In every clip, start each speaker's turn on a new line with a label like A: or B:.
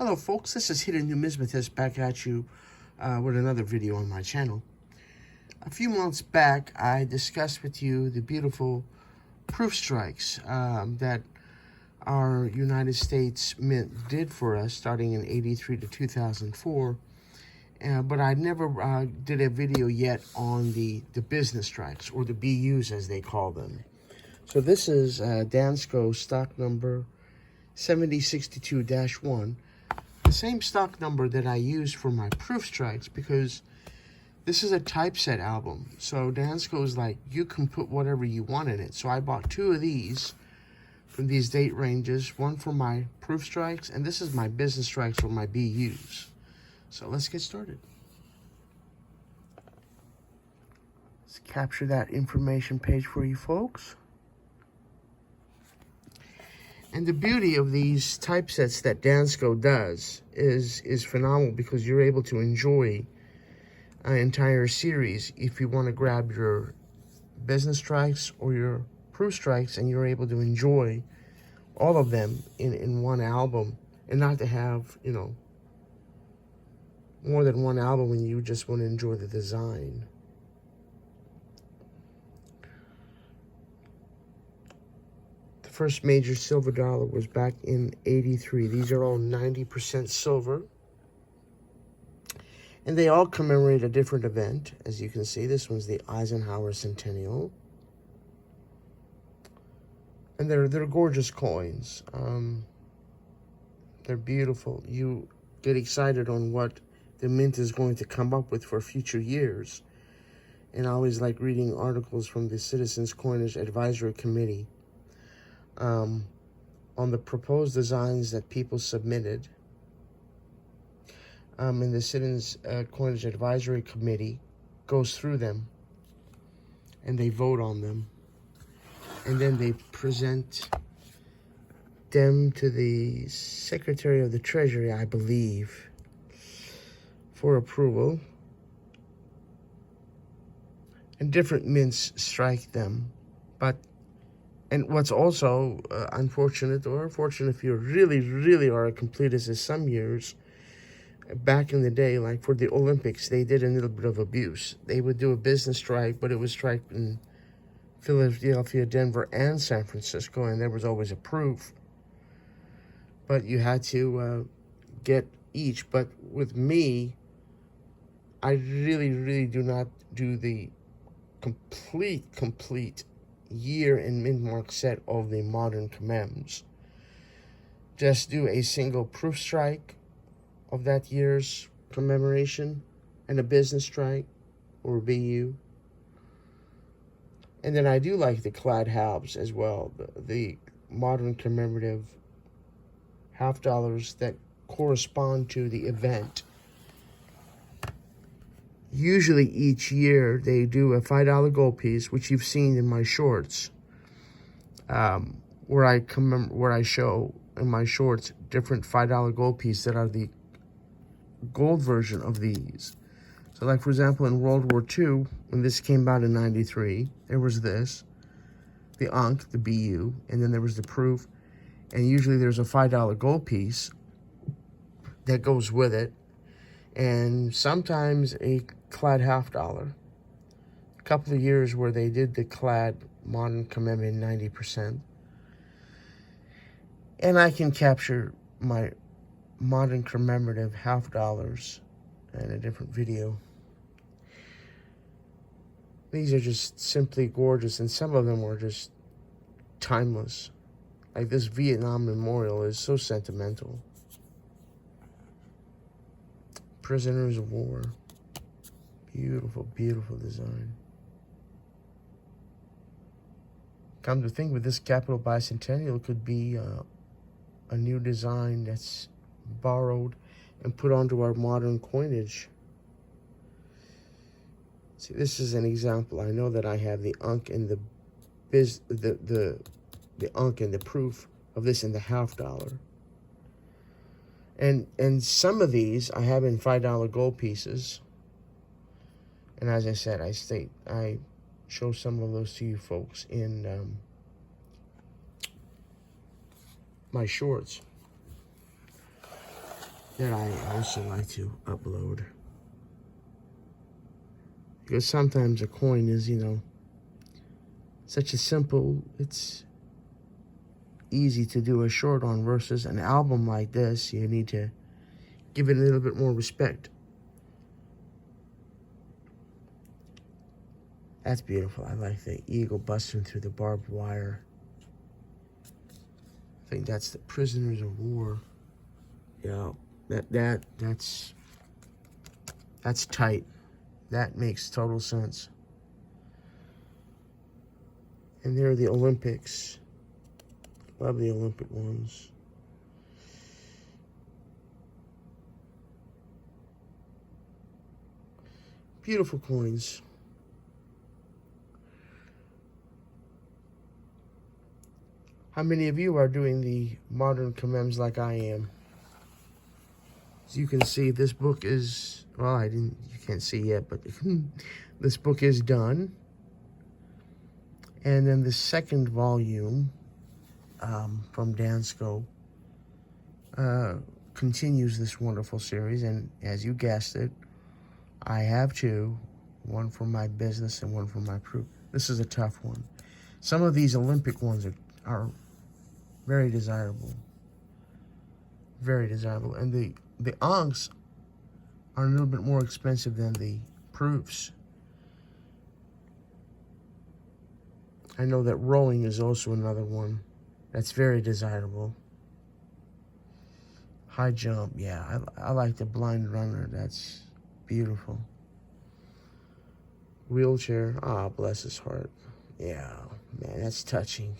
A: Hello folks, this is Hidden Numismatist back at you with another video on my channel. A few months back, I discussed with you the beautiful proof strikes that our United States Mint did for us starting in '83 to 2004. But I never did a video yet on the business strikes, or the BUs as they call them. So this is Dansco stock number 7062-1. The same stock number that I use for my proof strikes, because this is a typeset album. So Dansco is like, you can put whatever you want in it. So I bought two of these from these date ranges, one for my proof strikes, and this is my business strikes for my BUs. So let's get started. Let's capture that information page for you folks. And the beauty of these typesets that Dansco does is phenomenal, because you're able to enjoy an entire series if you want to grab your business strikes or your proof strikes, and you're able to enjoy all of them in one album, and not to have, you know, more than one album when you just want to enjoy the design. First major silver dollar was back in '83. These are all 90% silver. And they all commemorate a different event. As you can see, this one's the Eisenhower Centennial. And they're gorgeous coins. They're beautiful. You get excited on what the mint is going to come up with for future years. And I always like reading articles from the Citizens Coinage Advisory Committee on the proposed designs that people submitted. And the Citizens Coinage Advisory Committee goes through them, and they vote on them, and then they present them to the Secretary of the Treasury, I believe, for approval. And different mints strike them. And what's also unfortunate, or fortunate if you really are a completist, is some years, back in the day, like for the Olympics, they did a little bit of abuse. They would do a business strike, but it was strike in Philadelphia, Denver, and San Francisco, and there was always a proof. But you had to get each. But with me, I really do not do the complete year and mint mark set of the Modern Commems. Just do a single proof strike of that year's commemoration and a business strike or BU. And then I do like the clad halves as well, the Modern Commemorative half dollars that correspond to the event. Usually each year they do a $5 gold piece, which you've seen in my shorts, where I show in my shorts different $5 gold pieces that are the gold version of these. So like, for example, in World War II, when this came out in '93, there was this, the Ankh, the BU, and then there was the proof, and usually there's a $5 gold piece that goes with it, and sometimes a clad half dollar. A couple of years where they did the clad Modern Commemorative 90%. And I can capture my Modern Commemorative half dollars in a different video. These are just simply gorgeous, and some of them are just timeless. Like this Vietnam memorial is so sentimental. Prisoners of War. Beautiful design. Come to think, with this Capital Bicentennial, could be a new design that's borrowed and put onto our modern coinage. See, this is an example. I know that I have the Ankh and the Ankh and the proof of this in the half dollar. And some of these I have in $5 gold pieces. And as I said, I show some of those to you folks in my shorts. that I also like to upload. Because sometimes a coin is, you know, such a simple, it's easy to do a short on, versus an album like this, you need to give it a little bit more respect. That's beautiful. I like the eagle busting through the barbed wire. I think that's the prisoners of war. Yeah, that's tight. That makes total sense. And there are the Olympics. Love the Olympic ones. Beautiful coins. How many of you are doing the modern commems like I am? As you can see, this book is, well, you can't see yet, but this book is done. And then the second volume from Dansco continues this wonderful series. And as you guessed it, I have two, one for my business and one for my proof. This is a tough one. Some of these Olympic ones are very desirable. Very desirable. And the onks are a little bit more expensive than the proofs. I know that rowing is also another one that's very desirable. High jump, yeah. I like the blind runner. That's beautiful. Wheelchair, bless his heart. Yeah, man, that's touching.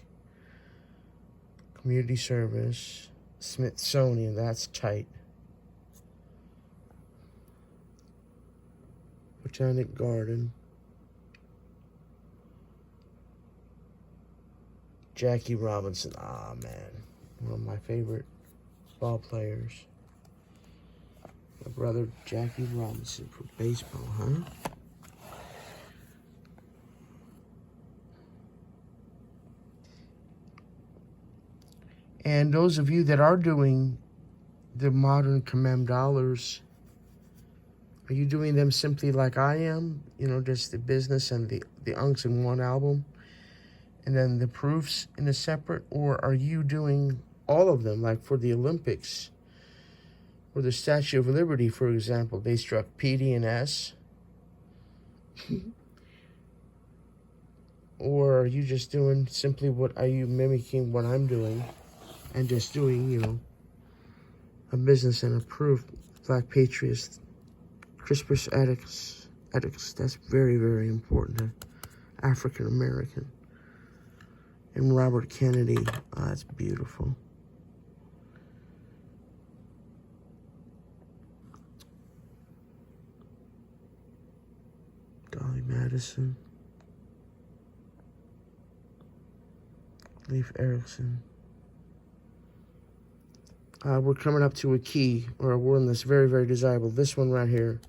A: Community service, Smithsonian, that's tight. Botanic Garden. Jackie Robinson, man, one of my favorite ball players. My brother Jackie Robinson for baseball, huh? And those of you that are doing the modern commem dollars, are you doing them simply like I am? You know, just the business and the unks in one album, and then the proofs in a separate? Or are you doing all of them, like for the Olympics or the Statue of Liberty, for example? They struck PD and S. Or are you just doing simply are you mimicking what I'm doing and just doing, you know, a business and a proof? Black Patriots, Crispus Attucks, that's very, very important to African American. And Robert Kennedy, that's beautiful. Dolly Madison. Leif Erikson. We're coming up to a key, or a one that's very, very desirable. This one right here.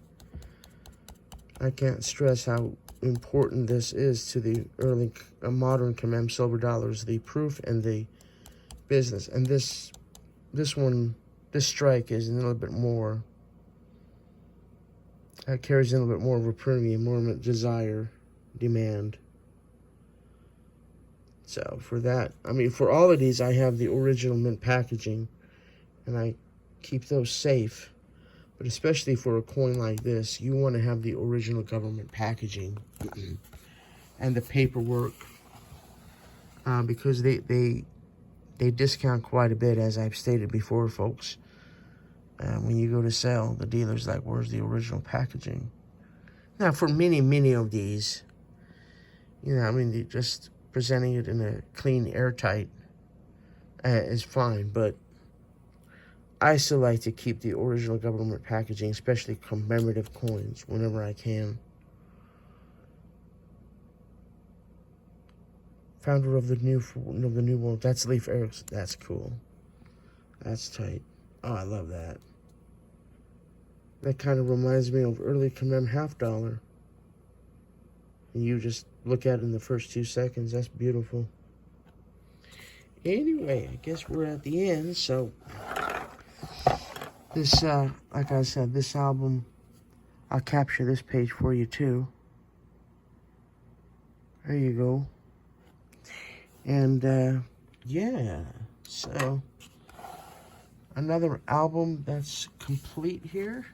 A: I can't stress how important this is to the early modern commem silver dollars, the proof and the business. And this strike is a little bit more, carries a little bit more of a premium, more of a desire, demand. So for that, I mean, for all of these, I have the original mint packaging, and I keep those safe. But especially for a coin like this, you want to have the original government packaging and the paperwork, because they discount quite a bit, as I've stated before, folks. When you go to sell, the dealer's like, where's the original packaging? Now, for many of these, you know, I mean, just presenting it in a clean, airtight is fine, but I still like to keep the original government packaging, especially commemorative coins, whenever I can. Founder of the new world. That's Leif Erikson. That's cool. That's tight. Oh, I love that. That kind of reminds me of early commem $half. And you just look at it in the first 2 seconds. That's beautiful. Anyway, I guess we're at the end, so This, like I said, this album, I'll capture this page for you too. There you go. And, yeah, so another album that's complete here.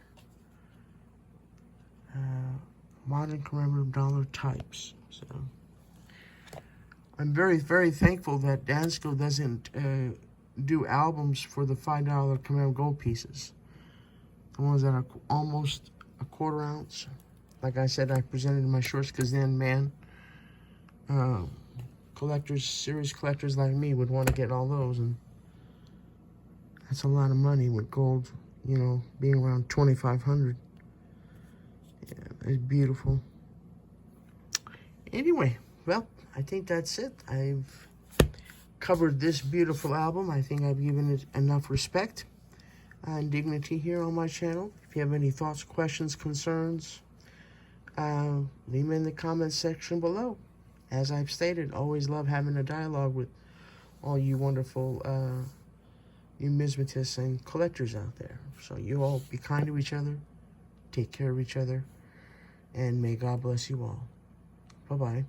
A: Modern Commemorative Dollar types. So I'm very, very thankful that Dansco doesn't do albums for the $5 commemorative gold pieces. The ones that are almost a quarter ounce. Like I said, I presented in my shorts because then, man, collectors, serious collectors like me would want to get all those, and that's a lot of money with gold, you know, being around $2,500. Yeah, it's beautiful. Anyway, well, I think that's it. I've covered this beautiful album. I think I've given it enough respect and dignity here on my channel. If you have any thoughts, questions, concerns, leave them in the comments section below. As I've stated, always love having a dialogue with all you wonderful numismatists and collectors out there. So you all be kind to each other, take care of each other, and may God bless you all. Bye-bye.